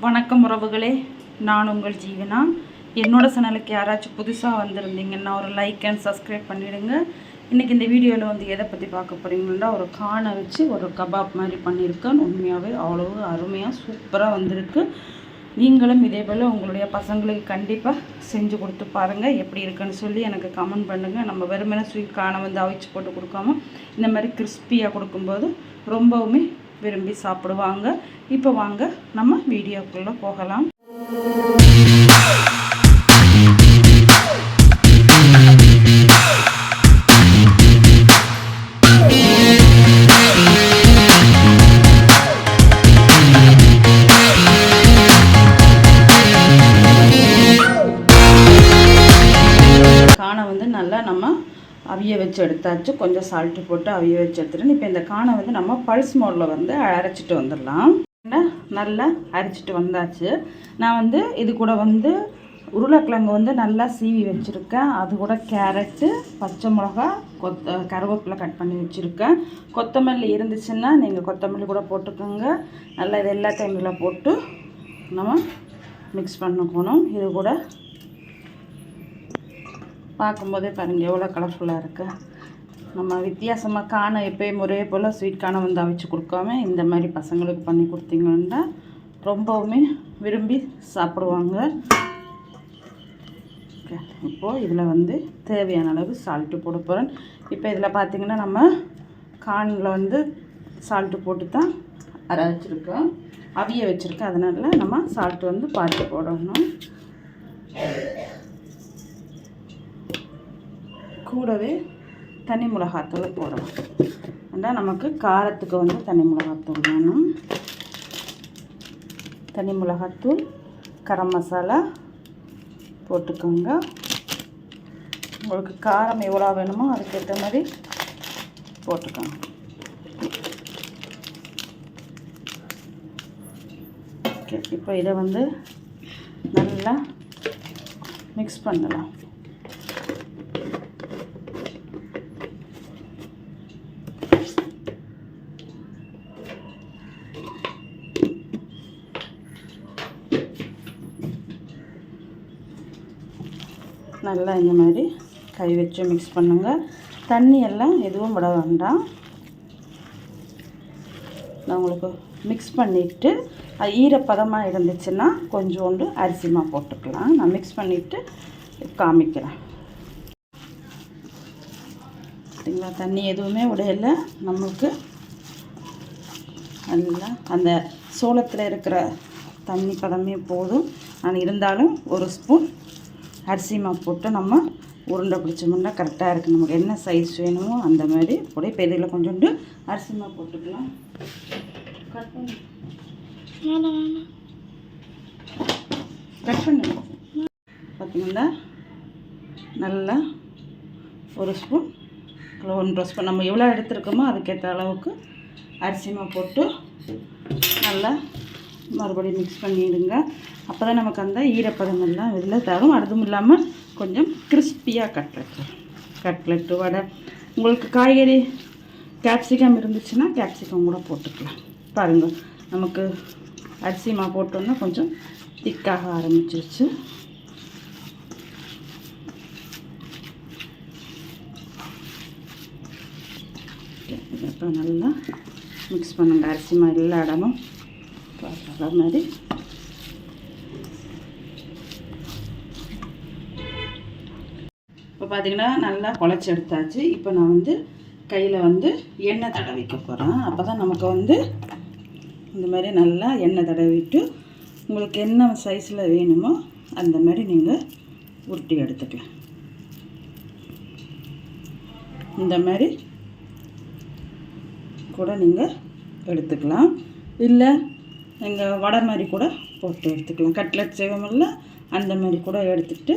வணக்கம் உறவுகளே, நான் உங்கள் ஜீவனா. என்னோட சேனலுக்கு யாராச்சும் புதுசாக வந்திருந்தீங்கன்னா ஒரு லைக் அண்ட் சப்ஸ்கிரைப் பண்ணிவிடுங்க. இன்றைக்கி இந்த வீடியோவில் வந்து எதை பற்றி பார்க்க போகிறீங்கன்னா, ஒரு கானை வச்சு ஒரு கபாப் மாதிரி பண்ணியிருக்கேன். உண்மையாகவே அவ்வளோ அருமையாக சூப்பராக வந்திருக்கு. நீங்களும் இதே போல் உங்களுடைய பசங்களுக்கு கண்டிப்பாக செஞ்சு கொடுத்து பாருங்கள். எப்படி இருக்குன்னு சொல்லி எனக்கு கமெண்ட் பண்ணுங்கள். நம்ம வெறுமனே ஸ்வீட் கானை வந்து அவிச்சு போட்டு கொடுக்காம இந்த மாதிரி கிறிஸ்பியாக கொடுக்கும்போது ரொம்பவுமே விரும்பி சாப்பிடுவாங்க. இப்போ வாங்க நம்ம வீடியோக்குள்ளே போகலாம். கானை வந்து நல்லா நம்ம அவிய வச்சு எடுத்தாச்சு. கொஞ்சம் சால்ட்டு போட்டு அவிய வச்சு எடுத்துட்டு இப்போ இந்த கானை வந்து நம்ம பல்ஸ் மோடில் வந்து அரைச்சிட்டு வந்துடலாம். நல்லா அரைச்சிட்டு வந்தாச்சு. நான் வந்து இது கூட வந்து உருளைக்கிழங்கு வந்து நல்லா சீவி வச்சுருக்கேன். அது கூட கேரட்டு, பச்சை மிளகா, கருவேப்பிலை கட் பண்ணி வச்சுருக்கேன். கொத்தமல்லி இருந்துச்சுன்னா நீங்கள் கொத்தமல்லி கூட போட்டுக்கோங்க. நல்லா இது எல்லாத்தையும் இதில் போட்டு நம்ம மிக்ஸ் பண்ணிக்கணும். இது கூட பார்க்கும்போதே பாருங்கள் எவ்வளோ கலர்ஃபுல்லாக இருக்குது. நம்ம வித்தியாசமாக கானை எப்போயும் ஒரே போல் ஸ்வீட் கானை வந்து அவிச்சு கொடுக்காம இந்த மாதிரி பசங்களுக்கு பண்ணி கொடுத்தீங்கன்னா ரொம்பவுமே விரும்பி சாப்பிடுவாங்க. ஓகே, இப்போது இதில் வந்து தேவையான அளவு சால்ட்டு போட போகிறேன். இப்போ இதில் பார்த்திங்கன்னா நம்ம கானில் வந்து சால்ட்டு போட்டு தான் அரைச்சிருக்கோம், அவிய வச்சுருக்கேன். அதனால் நம்ம சால்ட்டு வந்து பார்த்து போடணும். கூடவே தனி மிளகாத்தூள் போடணும். ஆனால் நமக்கு காரத்துக்கு வந்து தனி மிளகாத்தூள் வேணும். தனி மிளகாத்தூள், கரம் மசாலா போட்டுக்கோங்க. உங்களுக்கு காரம் எவ்வளோ வேணுமோ அதுக்கேற்ற மாதிரி போட்டுக்கோங்க. ஓகே, இப்போ இதை வந்து நல்லா மிக்ஸ் பண்ணலாம். நல்லா இந்த மாதிரி கை வச்சு மிக்ஸ் பண்ணுங்கள். தண்ணி எல்லாம் எதுவும் விட வேண்டாம். நான் உங்களுக்கு மிக்ஸ் பண்ணிவிட்டு அது ஈரப்பதமாக இருந்துச்சுன்னா கொஞ்சோண்டு அரிசிமா போட்டுக்கலாம். நான் மிக்ஸ் பண்ணிவிட்டு காமிக்கிறேன். சரிங்களா, தண்ணி எதுவுமே விடையில. நம்மளுக்கு நல்லா அந்த சோளத்தில் இருக்கிற தண்ணி பதமே போதும். நான் இருந்தாலும் ஒரு ஸ்பூன் அரிசிமா போட்டு நம்ம உருண்டை பிடிச்சோம்னா கரெக்டாக இருக்குது. நமக்கு என்ன சைஸ் வேணுமோ அந்த மாதிரி கூட. இப்போ இதில் கொஞ்சோண்டு அரிசிமா போட்டுக்கலாம். கட் பண்ணி பார்த்தீங்கன்னா நல்லா ஒரு ஸ்பூன், 1.5 ஸ்பூன் நம்ம எவ்வளோ எடுத்துருக்கோமோ அதுக்கேற்ற அளவுக்கு அரிசிமா போட்டு நல்லா மறுபடியும் மிக்ஸ் பண்ணிடுங்க. அப்போ தான் நமக்கு அந்த ஈரப்பதம் எல்லாம் வெளியில் தரும். அதுவும் இல்லாமல் கொஞ்சம் கிறிஸ்பியாக கட்லெட்டு வடை. உங்களுக்கு காய்கறி கேப்சிகம் இருந்துச்சுன்னா கேப்சிகம் கூட போட்டுக்கலாம். பாருங்கள், நமக்கு அரிசிமா போட்டோன்னா கொஞ்சம் திக்காக ஆரம்பிச்சிருச்சு. இப்போ நல்லா மிக்ஸ் பண்ணுங்க. அரிசிமா எல்லா இடமும் பார்க்குற மாதிரி. இப்போ பார்த்திங்கன்னா நல்லா குழச்சி எடுத்தாச்சு. இப்போ நான் வந்து கையில் வந்து எண்ணெய் தடவிக்க போகிறேன். அப்போ தான் நமக்கு வந்து இந்த மாதிரி நல்லா எண்ணெய் தடவிட்டு உங்களுக்கு என்ன சைஸில் வேணுமோ அந்த மாதிரி நீங்கள் உருட்டி எடுத்துக்கலாம். இந்த மாதிரி கூட நீங்கள் எடுத்துக்கலாம். இல்லை நீங்கள் வடை மாதிரி கூட போட்டு எடுத்துக்கலாம். கட்லெட் செய்வோமில்ல அந்த மாதிரி கூட எடுத்துக்கிட்டு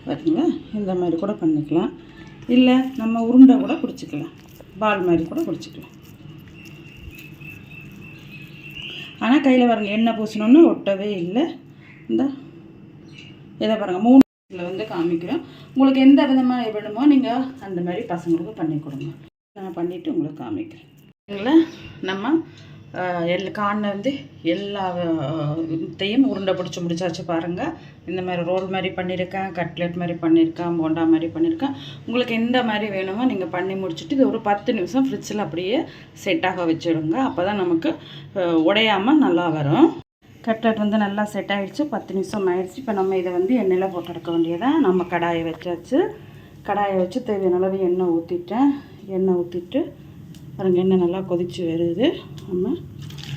பார்த்தீங்களா, இந்த மாதிரி கூட பண்ணிக்கலாம். இல்லை நம்ம உருண்டை கூட பிடிச்சிக்கலாம், பால் மாதிரி கூட பிடிச்சிக்கலாம். ஆனால் கையில் பாருங்கள் எண்ணெய் பூசணுன்னு ஒட்டவே இல்லை. இந்த இதை பாருங்கள் 3 இதில் வந்து காமிக்கிறோம். உங்களுக்கு எந்த விதமாக வேணுமோ நீங்கள் அந்த மாதிரி பசங்களுக்கு பண்ணி கொடுங்க. நான் பண்ணிவிட்டு உங்களுக்கு காமிக்கிறேன். இல்லை நம்ம கார்னில் வந்து எல்லாத்தையும் உருண்டை பிடிச்சி முடிச்சாச்சு பாருங்கள். இந்த மாதிரி ரோல் மாதிரி பண்ணியிருக்கேன், கட்லெட் மாதிரி பண்ணியிருக்கேன், போண்டா மாதிரி பண்ணியிருக்கேன். உங்களுக்கு எந்த மாதிரி வேணுமோ நீங்கள் பண்ணி முடிச்சுட்டு இது ஒரு 10 நிமிஷம் ஃப்ரிட்ஜில் அப்படியே செட்டாக வச்சுடுங்க. அப்போ தான் நமக்கு உடையாமல் நல்லா வரும். கட்லெட் வந்து நல்லா செட் ஆகிடுச்சு. 10 நிமிஷம் ஆகிடுச்சு. இப்போ நம்ம இதை வந்து எண்ணெயில் போட்டு எடுக்க வேண்டியதான். நம்ம கடாயை வச்சாச்சு. கடாயை வச்சு தேவையான அளவு எண்ணெய் ஊற்றிட்டேன். எண்ணெய் ஊற்றிட்டு பாருங்க, எண்ணெய் நல்லா கொதித்து வருது. நம்ம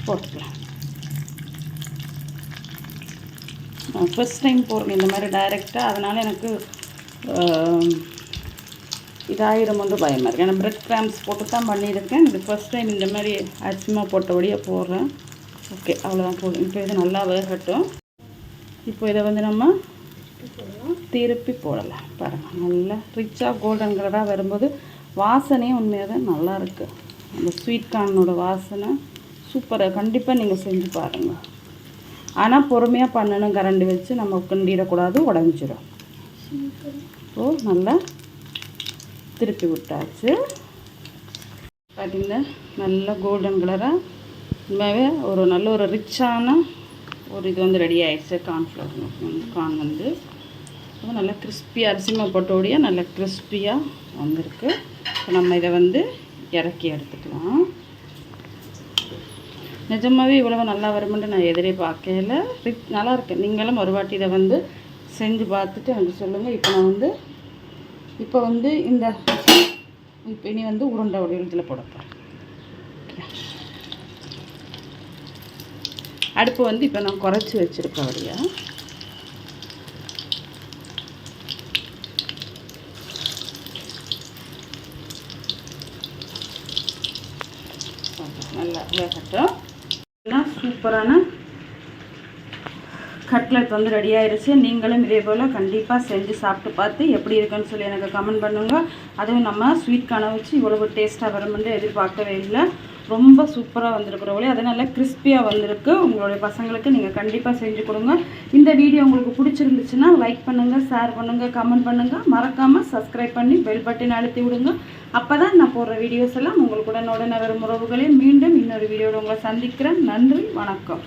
போட்டுக்கலாம். ஃபர்ஸ்ட் டைம் போடுறேன் இந்த மாதிரி டைரெக்டாக, அதனால் எனக்கு இதாயிரம் ஒன்று பயமாக இருக்குது. ஏன்னா பிரெட் கிராம்ஸ் போட்டு தான் பண்ணியிருக்கேன். இது ஃபர்ஸ்ட் டைம் இந்த மாதிரி அரிசிமா போட்டபடியாக போடுறேன். ஓகே, அவ்வளோதான் போதும். இப்போ இது நல்லா வேகட்டும். இப்போ இதை வந்து நம்ம திருப்பி போடலாம். பாருங்கள், நல்லா ரிச்சாக கோல்டன் கலராக வரும்போது வாசனையும் உண்மையாக தான் நல்லா இருக்குது. அந்த ஸ்வீட் கார்னோட வாசனை சூப்பராக. கண்டிப்பாக நீங்கள் செஞ்சு பாருங்கள். ஆனால் பொறுமையாக பண்ணணும். கரண்டி வச்சு நம்ம கிண்டிடக்கூடாது, உடஞ்சிடும். ஸோ நல்லா திருப்பி விட்டாச்சு. பார்த்திங்கன்னா நல்லா கோல்டன் கலராக உண்மையாகவே ஒரு நல்ல ஒரு ரிச்சான ஒரு இது வந்து ரெடி ஆகிடுச்சு. கார்ன் வந்து நல்லா கிறிஸ்பியாக அரிசிமா போட்டோடைய நல்லா கிறிஸ்பியாக வந்திருக்கு. இப்போ நம்ம இதை வந்து இறக்கி எடுத்துக்கலாம். நிஜமாகவே இவ்வளவு நல்லா வருமென்று நான் எதிரே பார்க்கல. நல்லா இருக்கு. நீங்களும் ஒரு வாட்டி இதை வந்து செஞ்சு பார்த்துட்டு எனக்கு சொல்லுங்கள். இப்போ வந்து இனி வந்து உருண்டை வடிவத்தில் போட போகிறேன். அடுப்பு வந்து இப்போ நான் குறைச்சி வச்சுருக்கேன். வழியா நல்லா வேகட்டும். சூப்பரான கட்லெட் வந்து ரெடி ஆயிடுச்சு. நீங்களும் இதே போல் கண்டிப்பாக செஞ்சு சாப்பிட்டு பார்த்து எப்படி இருக்குன்னு சொல்லி எனக்கு கமெண்ட் பண்ணுங்கள். அதுவும் நம்ம ஸ்வீட் கார்னை வச்சு இவ்வளவு டேஸ்ட்டாக வரும்னு எதிர்பார்க்கவே இல்லை. ரொம்ப சூப்பராக வந்திருக்கிறவங்களே, அது நல்லா கிறிஸ்பியாக வந்திருக்கு. உங்களுடைய பசங்களுக்கு நீங்கள் கண்டிப்பாக செஞ்சு கொடுங்க. இந்த வீடியோ உங்களுக்கு பிடிச்சிருந்துச்சுன்னா லைக் பண்ணுங்கள், ஷேர் பண்ணுங்கள், கமெண்ட் பண்ணுங்கள். மறக்காமல் சப்ஸ்கிரைப் பண்ணி பெல் பட்டன் அழுத்தி விடுங்க. அப்போ தான் நான் போடுற வீடியோஸ் எல்லாம் உங்களுக்கு உடனுடன் வரும் உறவுகளே. மீண்டும் இன்னொரு வீடியோவில் உங்களை சந்திக்கிறேன். நன்றி, வணக்கம்.